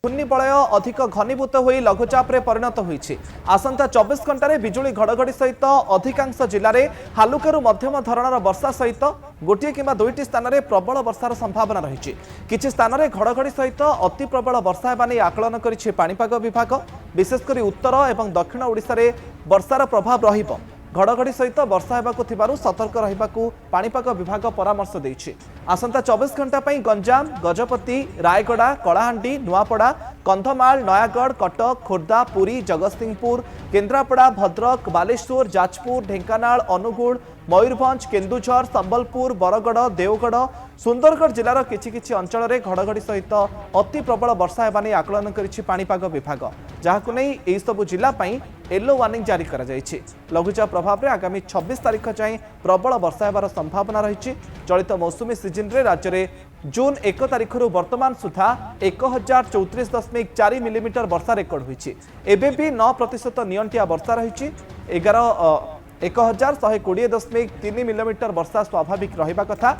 घूर्णिबलय अधिक घनीभूत हो लघुचाप परिणत होती। आसंता 24 घंटे बिजुली घड़घड़ी सहित अधिकांश जिले में हालुकारू मध्यम धरणर वर्षा सहित गोटे कि दुईटी स्थान में प्रबल वर्षार संभावना रही। किछि स्थान में घड़घड़ी सहित अति प्रबल वर्षा होगा नहीं आकलन करिछि पाणीपाग विभाग। विशेषकर उत्तर और दक्षिण ओडिशा रे वर्षार प्रभाव रहिबो। घड़घड़ी सहित वर्षा होगा सतर्क रहिबाकू पाणीपाग विभाग परामर्श देइछि। आसंता 24 घंटा गंजाम, गजपति, रायगड़ा, कलाहांडी, नुआपड़ा, कंधमाल, नयागढ़, कटक, खोर्धा, पुरी, जगतसिंहपुर, केन्द्रापड़ा, भद्रक, बालेश्वर, जाजपुर, ढेंकानाल, अनुगुल, मयूरभंज, केन्दुझर, संबलपुर, बरगड़, देवगढ़, सुंदरगढ़ जिलार किछि अंचल में घड़घड़ी सहित अति प्रबल वर्षा होगा नहीं आकलन करिछि पाणीपाग विभाग। जहां नहीं यह सबू जिलापाई येलो वार्निंग जारी करा जायछि। लघुचाप प्रभाव में आगामी 26 तारीख जाए प्रबल वर्षा होबार संभावना रही। चलित मौसुमी सीजन रे राज्य में जून 1 तारीख वर्तमान सुधा 1034.4 मिलीमीटर वर्षा रेकर्ड होती। एवं भी 9% नियंटिया वर्षा रही। 1120.3 मिलीमीटर वर्षा स्वाभाविक रहिबा कथा।